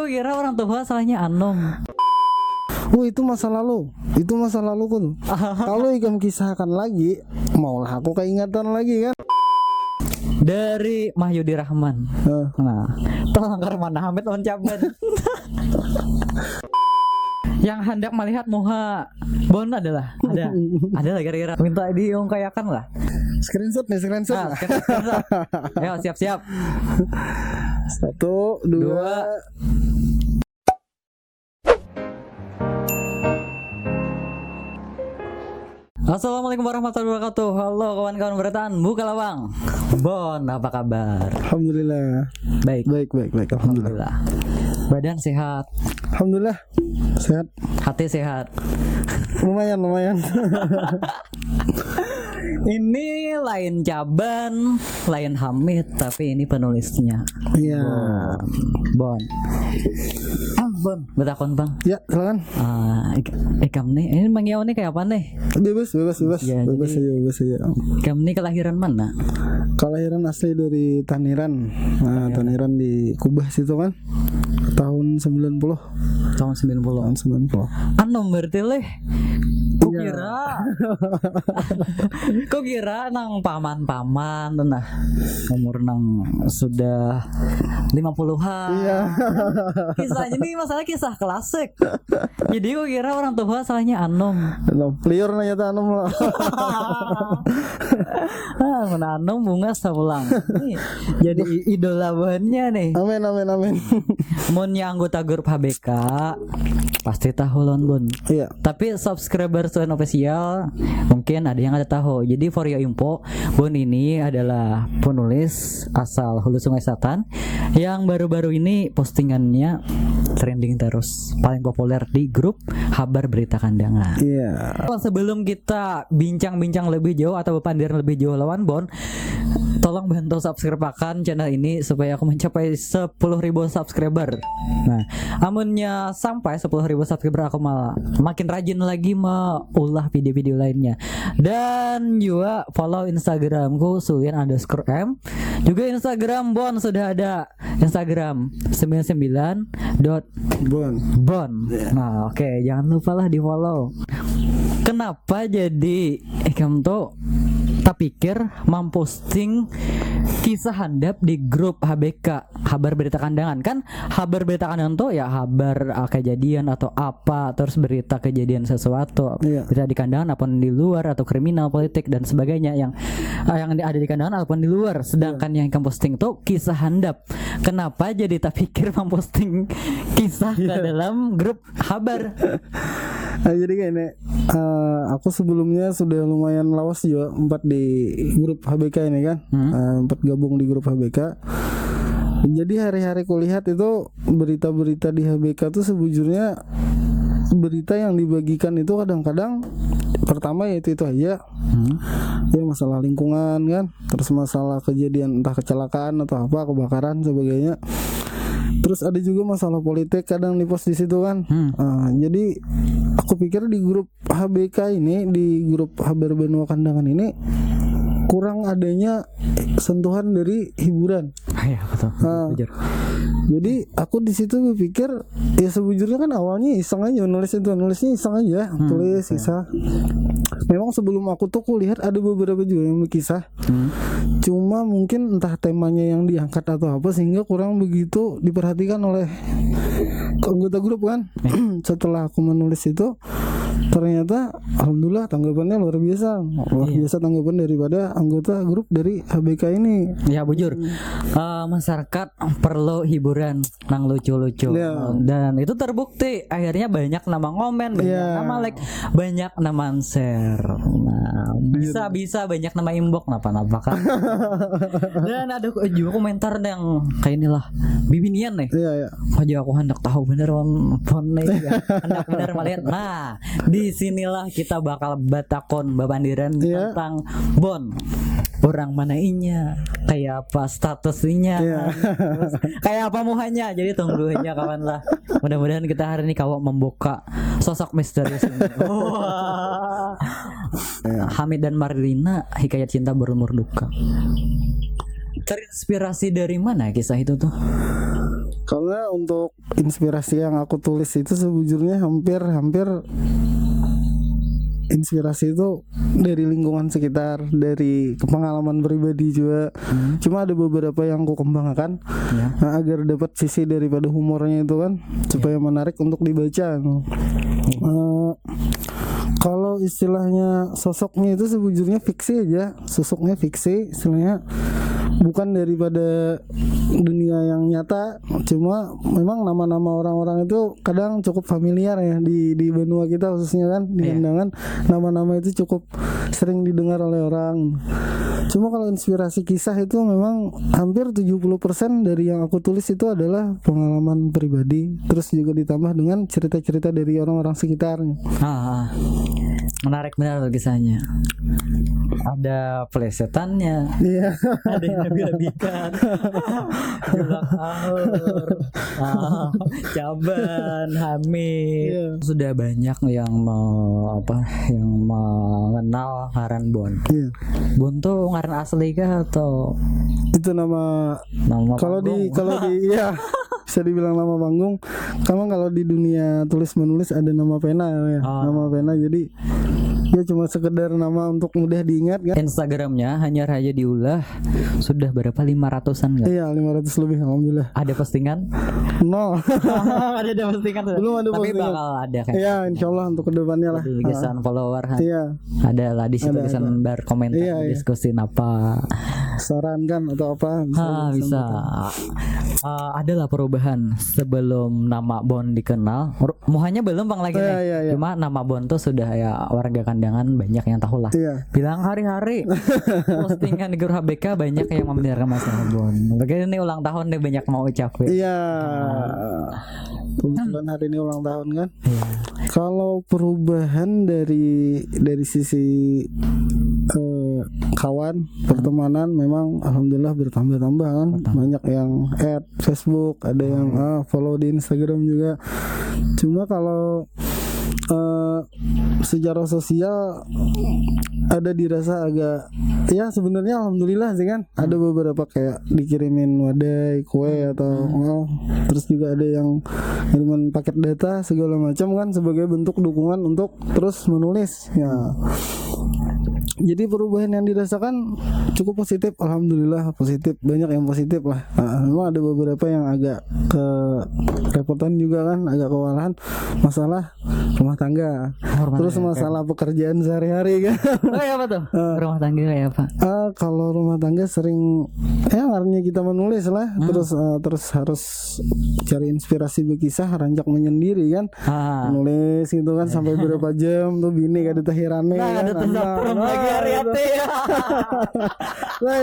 kok kira orang tua salahnya Anom. Oh itu masa lalu kan. Kalau ikam kisahkan lagi, maulah aku keingatan lagi kan. Dari Mahyudi Rahman. Nah, tolong Karmana Hamid on Caban. Yang hendak melihat muha Bon ada kira-kira minta diungkayakan lah. Screenshot. Screenshot. Ayo siap-siap. 1, 2. Assalamualaikum warahmatullahi wabarakatuh. Halo kawan-kawan beratan Buka Lawang. Bon, apa kabar? Alhamdulillah. Baik. Alhamdulillah. Badan sehat. Alhamdulillah. Sehat. Hati sehat. Lumayan. Ini lain Caban, lain Hamid, tapi ini penulisnya. Iya. Bon. Bon, betakon bang. Ya, silakan. Ikam nih, ini Bang Yao nih kayak apa nih? Bebas Ya, bebas aja. Ikam nih kelahiran mana? Kelahiran asli dari Taniran. Nah, Taniran di Kubah situ kan. Tahun 90. Tahun 90. Anom berarti leh. Kok kira nang paman nah umur nang sudah 50-an. Iya. Kisahnya ini masalah kisah klasik. Jadi kok kira orang tua salahnya Anom. Liur nanya Anom lah. Mana Anom bunga sapulang. Jadi idola bannya nih. Amin. Munnya anggota grup HBK pasti tahu Lon Bon. Iya. Tapi subscriber Suan official mungkin ada yang ada tahu. Jadi for your info, Bon ini adalah penulis asal Hulu Sungai Selatan yang baru-baru ini postingannya trending terus, paling populer di grup Habar Berita Kandangan. Iya. Sebelum kita bincang-bincang lebih jauh atau berpandiran lebih jauh lawan Bon, tolong bantu subscribe-akan channel ini supaya aku mencapai 10.000 subscriber. Nah, amunnya sampai 10.000 subscriber aku makin rajin lagi ulah video-video lainnya. Dan juga follow Instagramku Sulian_M. Juga Instagram Bon sudah ada. Instagram 99.bon. Nah, oke, jangan lupa lah di follow. Kenapa jadi kamu tuh tak pikir memposting kisah handap di grup HBK Habar Berita Kandangan? Kan Habar Berita Kandangan tuh ya habar kejadian atau apa, terus berita kejadian sesuatu. Berita di kandangan apapun di luar atau kriminal, politik dan sebagainya yang ada di kandangan apapun di luar. Sedangkan yang kamu posting tuh kisah handap. Kenapa jadi tak pikir memposting kisah ke dalam grup habar? Nah, jadi gini, aku sebelumnya sudah lumayan lawas juga 4 di grup HBK ini kan. 4 gabung di grup HBK. Jadi hari-hari kulihat itu berita-berita di HBK tuh sebujurnya berita yang dibagikan itu kadang-kadang pertama yaitu itu aja. Ya masalah lingkungan kan, terus masalah kejadian entah kecelakaan atau apa, kebakaran sebagainya. Terus ada juga masalah politik kadang di post di situ kan. Jadi aku pikir di grup HBK ini, di grup Habar Benua Kandangan ini kurang adanya sentuhan dari hiburan. Iya betul. Jadi aku di situ berpikir ya sebujurnya kan awalnya iseng aja nulisnya iseng aja, tulis kisah. Memang sebelum aku tuh kulihat ada beberapa juga yang berkisah. Cuma mungkin entah temanya yang diangkat atau apa sehingga kurang begitu diperhatikan oleh anggota grup kan. Setelah aku menulis itu ternyata alhamdulillah tanggapannya luar biasa tanggapan daripada anggota grup dari HBK ini. Ya bujur, masyarakat perlu hiburan nang lucu-lucu. Dan itu terbukti akhirnya banyak nama komen, banyak nama like, banyak nama share. Nah, bisa banyak nama inbox napa kan. Dan ada juga komentar yang kayak inilah bibinian nih. Aja aku hendak tahu bener on nih ya. Hendak bener melihat. Nah, disinilah kita bakal batakon babandiran tentang Bon. Orang mana inya, kayak apa statusnya, terus kayak apa muhanya. Jadi tunggu aja kawan lah. Mudah-mudahan kita hari ini kawak membuka sosok misterius ini. Hamid dan Marlina, hikayat cinta berumur duka. Terinspirasi dari mana kisah itu tuh? Karena untuk inspirasi yang aku tulis itu sebujurnya hampir inspirasi itu dari lingkungan sekitar, dari pengalaman pribadi juga. Cuma ada beberapa yang aku kembangkan agar dapat sisi daripada humornya itu kan, supaya menarik untuk dibaca. Kalau istilahnya sosoknya itu sebujurnya fiksi aja, sosoknya fiksi, istilahnya bukan daripada dunia yang nyata. Cuma memang nama-nama orang-orang itu kadang cukup familiar ya di benua kita khususnya kan, di undangan nama-nama itu cukup sering didengar oleh orang. Cuma kalau inspirasi kisah itu memang hampir 70% dari yang aku tulis itu adalah pengalaman pribadi, terus juga ditambah dengan cerita-cerita dari orang-orang sekitarnya. Menarik benar tuh kisahnya. Ada plesetannya, ada yang nabi-nabikan, julang ahur, caban, hamil. Sudah banyak yang mengenal ngaran Bon. Bon tuh ngaran asli kah atau itu nama kalau di ya bisa dibilang nama panggung. Kalau di dunia tulis menulis ada nama pena ya, nama pena. Jadi ya cuma sekedar nama untuk mudah diingat kan. Instagramnya hanya Raja Diulah sudah berapa, 500-an nggak? Iya 500 lebih alhamdulillah. Ada postingan? No. ada postingan belum ada tapi postingan. Bakal ada kan? Iya insyaallah untuk kedepannya lah. Gesan follower Iya. Ada lah di situ gesan bar komentar diskusin apa, saran kan atau apa bisa. Adalah perubahan sebelum nama Bon dikenal. Muhanya belum Bang lagi nih. Cuma nama Bon tuh sudah ya warga kandangan banyak yang tahu lah. Bilang hari-hari postingan di grup HBK banyak yang membicarakan masalah Bon. Mungkin ini ulang tahun nih banyak mau ucapin. Iya. Kebetulan hari ini ulang tahun kan. Kalau perubahan dari sisi kawan pertemanan memang alhamdulillah bertambah-tambah kan. Banyak yang add Facebook, ada yang follow di Instagram juga. Cuma kalau secara sosial ada dirasa agak ya sebenarnya alhamdulillah sih kan. Ada beberapa kayak dikirimin wadai, kue atau terus juga ada yang kiriman paket data segala macam kan sebagai bentuk dukungan untuk terus menulis ya. Jadi perubahan yang dirasakan cukup positif, alhamdulillah positif, banyak yang positif lah. Memang ada beberapa yang agak kerepotan juga kan, agak kewalahan masalah rumah tangga, terus masalah pekerjaan sehari-hari kan. Kayak apa tuh? Rumah tangga kayak apa? Kalau rumah tangga sering karena kita menulis lah, terus harus cari inspirasi berkisah, rancak menyendiri kan, menulis gitu kan sampai berapa jam tuh bini kada tahirane kan. Ada tendang lagi hari-hari ya. Nah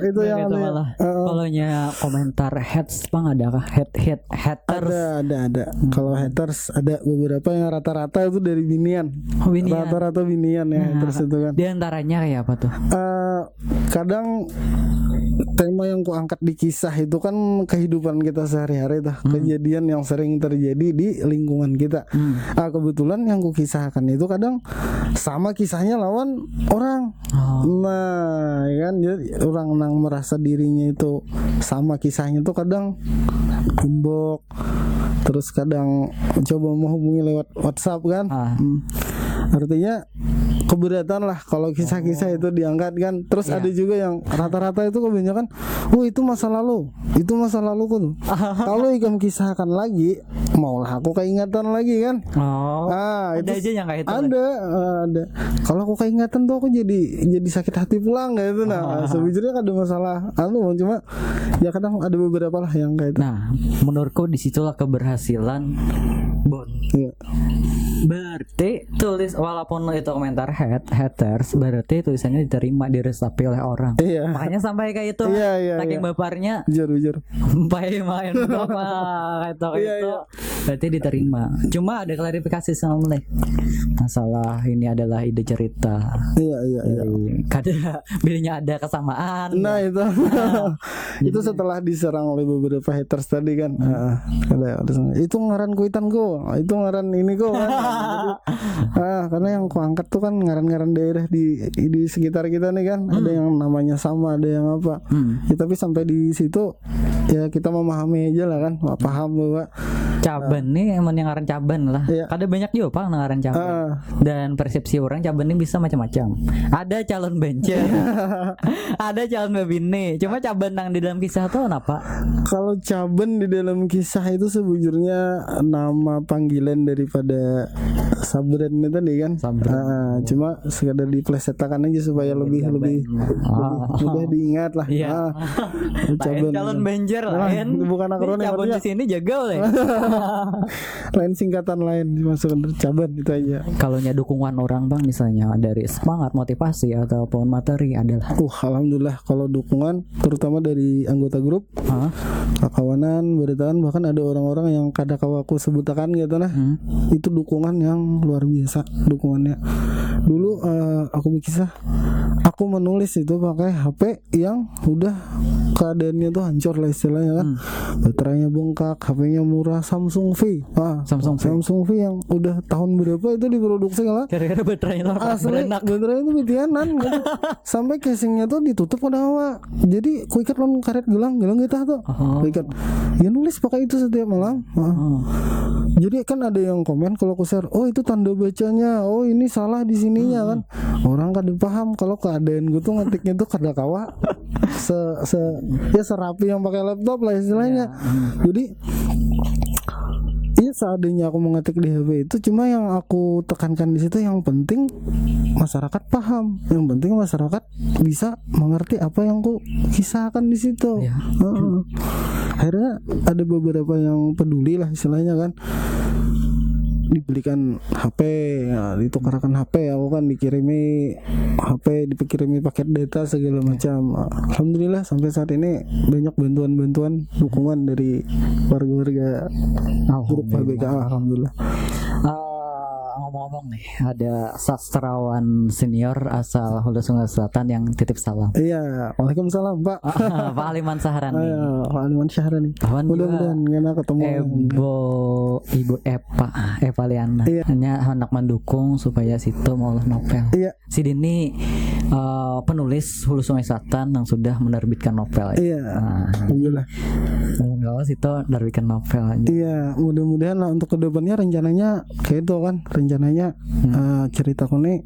itu yang malah. Kalaunya komentar hate Bang ada kah? Haters. Ada. Kalau haters ada beberapa yang rata-rata itu dari binian. Rata-rata binian ya haters itu kan. Di antaranya kayak apa tuh? Kadang tema yang ku angkat di kisah itu kan kehidupan kita sehari-hari tuh, kejadian yang sering terjadi di lingkungan kita. Kebetulan yang ku kisahkan itu kadang sama kisahnya lawan orang. Nah, ya kan jadi orang yang merasa dirinya itu sama kisahnya tuh kadang gembok, terus kadang coba menghubungi lewat WhatsApp kan. Artinya keberatan lah kalau kisah-kisah itu diangkat kan. Terus ada juga yang rata-rata itu kebanyakan itu masa lalu tuh. Kalau ikam kisahkan lagi maulah aku keingatan lagi kan. Ada aja yang kayak itu. Ada. Kalau aku keingatan tuh aku jadi sakit hati pulang kayak itu. Sebujurnya kan ada masalah cuma ya kadang ada beberapa lah yang kayak itu. Nah menurutku disitulah keberhasilan Bon. Berarti tulis walaupun itu komentar haters, berarti tulisannya diterima, diresapi oleh orang. Makanya sampai kayak itu. Saking baparnya. Jujur. Sampai main bapak itu. Berarti diterima. Cuma ada klarifikasi sama mulai. Masalah ini adalah ide cerita. Iya. bininya ada kesamaan. Nah itu itu setelah diserang oleh beberapa haters tadi kan. Itu ngaran kuitanku, itu ngaran ini kok kan. Karena yang ku angkat tuh kan ngaran-ngaran daerah di sekitar kita nih kan. Ada yang namanya sama, ada yang apa. Ya, tapi sampai di situ ya kita memahami aja lah kan, paham bahwa Caban nih emang yang ngaran Caban lah. Iya. Ada banyak juga pak ngaran Caban. Dan persepsi orang Caban ini bisa macam-macam. Ada calon bencer, ada calon bebine. Cuma Caban yang di dalam kisah tuh kenapa? Kalau Caban di dalam kisah itu sebujurnya nama panggilan daripada Sabren tadi kan. Cuma sekadar diplesetkan aja supaya lebih mudah diingat lah. Iya. Caban. Calon bencer lain. Bukan akronim. Caban di sini jaga oleh. Lain singkatan lain dimasukkan Caban itu aja. Kalau dukungan orang bang misalnya dari semangat, motivasi ataupun materi adalah alhamdulillah kalau dukungan terutama dari anggota grup, kawanan, beritaan, bahkan ada orang-orang yang kadang aku sebutakan gitu nah. Itu dukungan yang luar biasa dukungannya. Dulu aku berkisah, aku menulis itu pakai HP yang udah keadaannya tuh hancur lah istilahnya kan. Baterainya bengkak, HP-nya murah, Samsung V. Samsung V yang udah tahun berapa itu diproduksi lah. Gara-gara baterainya asli baterai itu mitianan gitu. Sampai casingnya tuh ditutup pada hawa. Jadi ku ikat lawan karet gelang kita tuh. Ku ikat. Ya nulis pakai itu setiap malam. Jadi kan ada yang komen kalau aku share, oh itu tanda bacanya, oh ini salah di sininya kan. Orang kan paham kalau keadaan gue tuh ngetiknya tuh kada kawa serapi yang pakai laptop lah istilahnya. Jadi iya seadanya aku mengetik di HP itu, cuma yang aku tekankan di situ yang penting masyarakat paham, yang penting masyarakat bisa mengerti apa yang aku kisahkan di situ. Akhirnya ada beberapa yang peduli lah istilahnya kan, dibelikan HP, ditukarkan HP, aku kan dikirimi HP, dikirimi paket data segala macam. Alhamdulillah sampai saat ini banyak bantuan dukungan dari warga-warga grup HBK. Alhamdulillah. Ngomong-ngomong nih, ada sastrawan senior asal Hulu Sungai Selatan yang titip salam. Iya, waalaikumsalam Pak. Pak Aliman Sahrani. Pak Aliman Sahrani. Mudah-mudahan kita ketemu. Ibu Eva Liana. Iya. Hanya hendak mendukung supaya situ mau novel. Iya. Si Dini penulis Hulu Sungai Selatan yang sudah menerbitkan novel. Iya. Alhamdulillah. Kalau situ menerbitkan novel aja. Iya, mudah-mudahan lah untuk kedepannya rencananya kayak itu kan. Rencananya ceritaku nih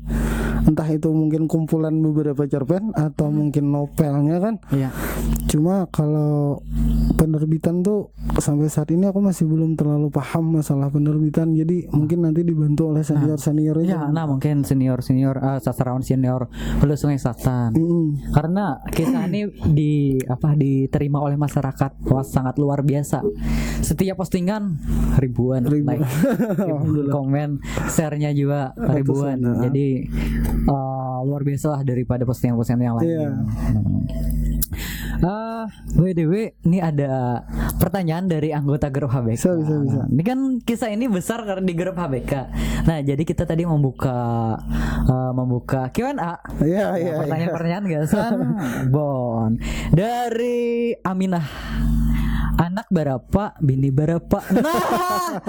entah itu mungkin kumpulan beberapa cerpen atau mungkin novelnya kan. Iya. Cuma kalau penerbitan tuh sampai saat ini aku masih belum terlalu paham masalah penerbitan. Jadi mungkin nanti dibantu oleh senior ya. Nah mungkin senior sastrawan senior Hulu Sungai Selatan. Karena kisah ini diterima oleh masyarakat. Wah, sangat luar biasa. Setiap postingan ribuan. Like, komen, share-nya juga ribuan. Jadi luar biasa lah daripada postingan-postingan yang lain. BDW, ini ada pertanyaan dari anggota grup HBK. Bisa. Ini kan kisah ini besar karena di grup HBK. Nah, jadi kita tadi membuka Q&A. Iya. Pertanyaan-pertanyaan gasan. Bon. Dari Aminah. Anak berapa, bini berapa? Nah.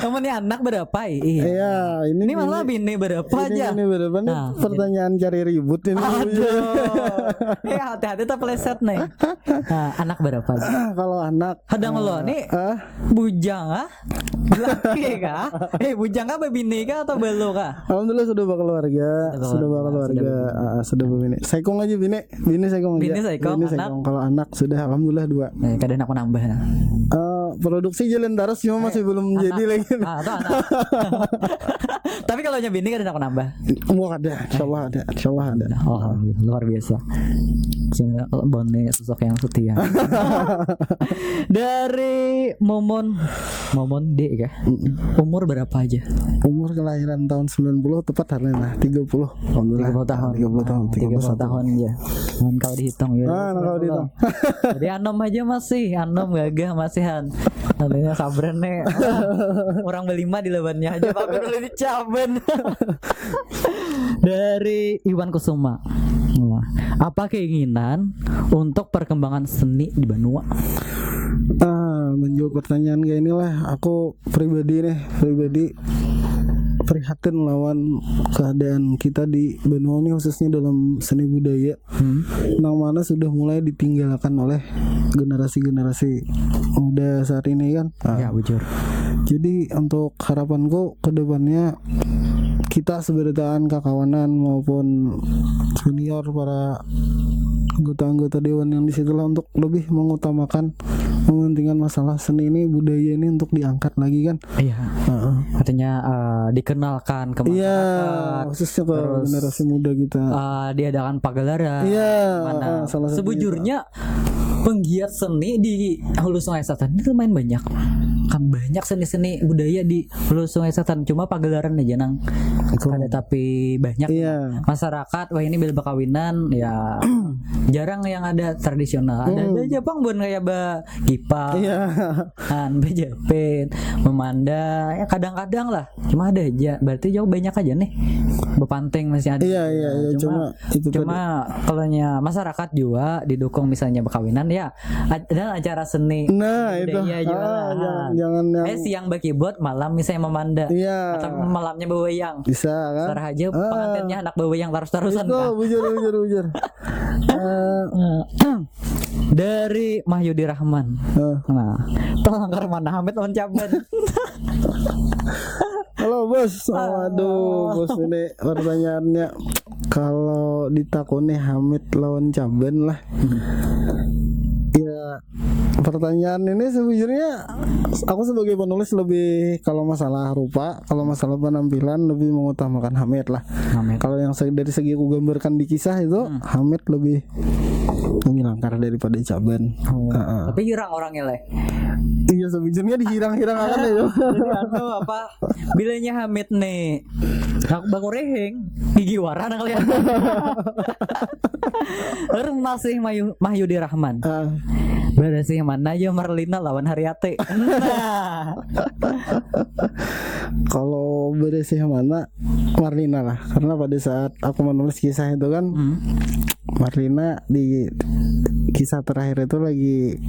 Kamu nih anak berapa? Iya, ini malah bini berapa aja. Ini berapa nih? Pertanyaan cari ribut ini. Aduh. Hati-hati tak pleset nih. Nah, anak berapa aja? Kalau anak Hadang lo nih bujang laki kah? Bujang kah bini kah atau belo kah? Alhamdulillah sudah berkeluarga. Sudah berbini. Saikong aja bini saikong aja. Bini saikong. Kalau anak sudah alhamdulillah 2. Kadang aku nambah. Produksi jalan terus cuma masih belum jadi lagi. Tapi kalau bini kadang aku nambah. Ada. Insyaallah ada. Oh, luar biasa. Bone sosok yang setia. Dari Momon D kah? Umur berapa aja? Umur kelahiran tahun 90, tepat hari ini 30. Alhamdulillah. 30 tahun ya. Kalau dihitung ya. Kalau dihitung. Jadi anom aja masih, anom gagah masihan. Nantinya sabren nih. Orang berlima di lebannya aja tapi boleh dicaben. Dari Iwan Kusuma. Apa keinginan untuk perkembangan seni di Banua? Menjawab pertanyaan kayak inilah, aku pribadi prihatin melawan keadaan kita di Banua ini, khususnya dalam seni budaya, yang mana sudah mulai ditinggalkan oleh generasi-generasi muda saat ini kan. Ya bujur. Jadi untuk harapanku ke depannya, kita seberdayaan kakawanan maupun senior, para anggota-anggota dewan yang disitulah, untuk lebih mengutamakan mementingkan masalah seni ini, budaya ini untuk diangkat lagi kan. Iya. Artinya dikenalkan ke masyarakat. Iya, khususnya ke generasi muda kita. Diadakan pagelaran. Iya. Mana sebujurnya penggiat seni di Hulu Sungai Selatan itu lumayan banyak. Kan banyak seni-seni budaya di Hulu Sungai Selatan, cuma pagelaran aja nang ada, tapi banyak masyarakat wah ini bela kawinan ya jarang yang ada tradisional. Ada aja bang bon kayak Gipa, kan Bejepit, Memanda ya kadang-kadang lah, cuma ada aja, berarti jauh banyak aja nih. Bepanting masih ada. Iya. Cuma kalau masyarakat juga didukung misalnya berkawinan ya ada acara seni. Nah itu jangan siang bakibot, malam misalnya memanda. Iya. Atau malamnya beweyang. Bisa kan? Sarah aja pengantinnya anak beweyang terus-terusan kan. Bujur. Dari Mahyudi Rahman. Nah, tolong ke mana Hamid lawan Caben. Halo bos. Waduh bos, ini pertanyaannya kalau ditakoni Hamid lawan Caben lah. Ya, pertanyaan ini sebujurnya aku sebagai penulis lebih, kalau masalah rupa, kalau masalah penampilan lebih mengutamakan Hamid lah. Kalau yang dari segi aku gambarkan di kisah itu, Hamid lebih langkar daripada Caben. Tapi hirang orangnya lah. Iya, sebujurnya dihirang-hirang akan ya. Jadi apa? Bilanya Hamid nih. Bangun reheng, gigi warna kalian. Masih Mahyudi Rahman. Berarti yang mana aja Marlina lawan Haryate. Kalau berarti yang mana Marlina lah, karena pada saat aku menulis kisah itu kan, Marlina di kisah terakhir itu lagi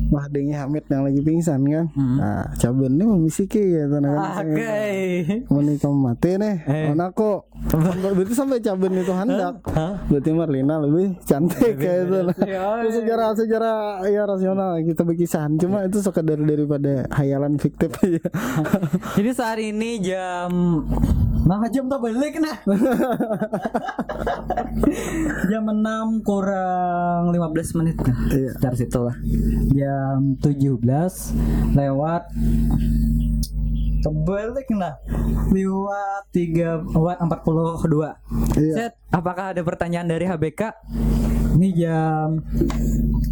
Mahdengi Hamid yang lagi pingsan kan. Nah, Caben ini memisiki ya kan. Menikah mati nih. Anakku. Berarti sampai Caben itu hendak. Berarti Marlina lebih cantik kayak itu. Sejarah ya rasional kita berkisahan. Cuma itu sekedar daripada hayalan fiktif aja. Jadi saat ini jam jam tak balik nah. Jam 6 kurang 15 menit kan. Sekitar situ lah. Jam 17 lewat kebalik nah. Lewat 3:42. Set, apakah ada pertanyaan dari HBK? Ini jam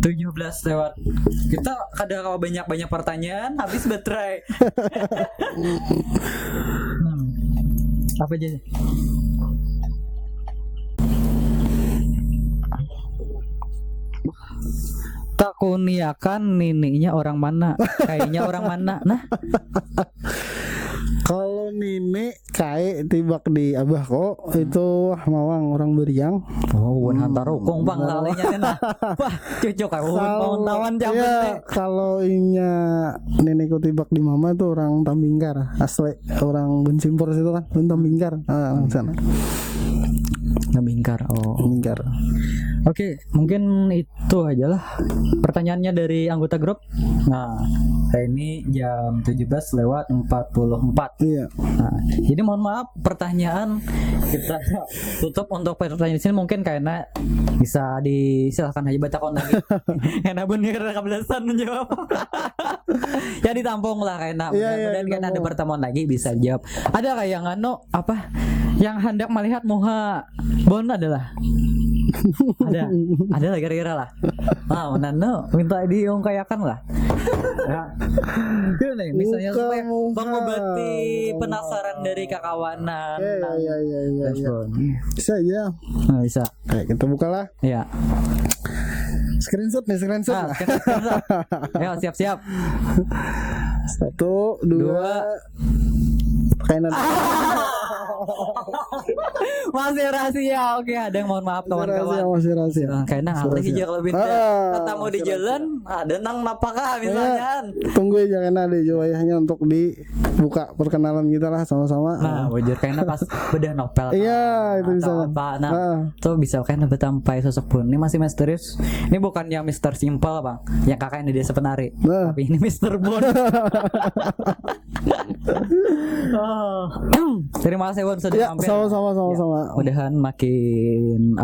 17 lewat. Kita ada banyak pertanyaan, habis baterai. Apa aja? Tak kuniakan nininya orang mana? Kayaknya orang mana? Nah, kalau nini kayak tibak di abah kok itu mawang orang Beriang. Wan hantar rukung bang lalinya nah. Wah, cocok kayak tawan Caben. Kalau inya nenekku tibak di mama itu orang Tambingkar, asli orang Bencimpor situ kan, Tambingkar. Sana. Tambingkar. Tambingkar. Oke, mungkin itu aja lah pertanyaannya dari anggota grup. Nah, hari ini jam 17:44. Iya. Nah, jadi mohon maaf pertanyaan kita tutup untuk pertanyaan di sini, mungkin karena bisa disilakan aja baca kontak. Enak bener kebelasan menjawab. Ya ditampung lah karena mudah-mudahan kan ada pertemuan lagi bisa jawab. Ada kayak yang yang hendak melihat Moha Bon adalah Ada lah kira-kira lah. Nano minta diungkayakan lah. Ya. Gimana nih misalnya supaya mengobati penasaran dari kakawanan. Iya. Bisa aja. Nah, bisa. Kayak kita buka lah. Iya. Screenshot. Screenshot. Ayo siap-siap. 1, 2. Kainan. Masih rahasia. Oke, ada yang mohon maaf kawan-kawan. Masih rahasia. Kayaknya ngalih aja kalau binta. Ketemu di jalan, ada nang napakah misalnya. Tunggu aja karena ada wayahnya untuk dibuka perkenalan kita lah sama-sama. Nah, wajar kayaknya pas bedah novel. Iya, itu bisa. Tuh bisa kayaknya sampai sosok pun. Ini masih misterius. Ini bukan yang Mister Simple, Bang. Yang kakaknya di Desa Penari. Tapi ini Mister Bon. Terima kasih Bon sudah mampir. Sama-sama. Mudahan makin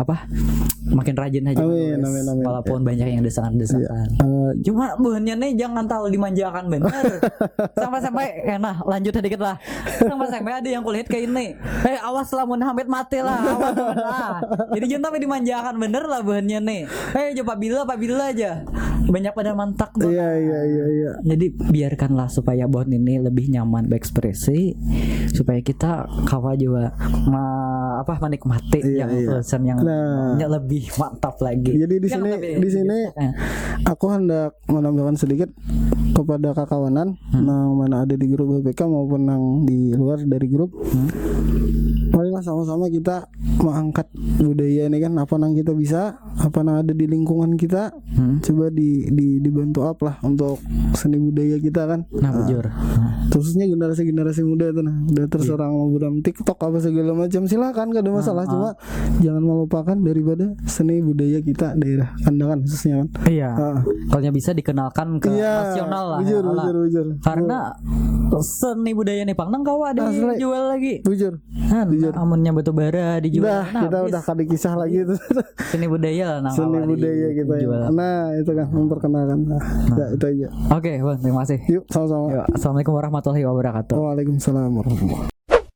rajin aja. Amin. Walaupun banyak yang desakan. Cuma buahnya nih jangan terlalu dimanjakan bener. Sampai lanjut sedikit lah. Sampai ada yang kulihat kayak ini. Awas lah mun hampir mati lah. Awas lah. Jadi jangan sampai dimanjakan bener lah buahnya nih. Coba bila aja. Banyak pada mantak. Iya. Jadi biarkanlah supaya bon ini lebih nyaman berekspresi, supaya kita kawa juga menikmati yang pesan yang lebih mantap lagi. Jadi di sini aku hendak menambahkan sedikit kepada kakawanan yang mana ada di grup BPK maupun yang di luar dari grup. Marilah sama-sama kita mengangkat budaya ini kan, apa yang kita bisa, apa yang ada di lingkungan kita, coba dibantu up lah untuk seni budaya kita kan. Bujur. Khususnya generasi muda itu udah terserang mobilan TikTok apa segala macam, silakan gak ada masalah, cuma jangan melupakan daripada seni budaya kita daerah Kandangan khususnya kan. Iya. Kalau bisa dikenalkan ke nasional lah. Bujur. Karena seni budaya nih Pang kau ada dijual lagi. Bujur. Amunnya batu bara dijual. Kita udah kali kisah lagi itu. Seni budaya lah. Seni budaya kita ya. Nah itu kan memperkenalkan. Itu aja. Oke, Bang, terima kasih. Yuk sama-sama. Assalamualaikum warahmatullahi wabarakatuh. Waalaikumsalam warahmatullahi wabarakatuh.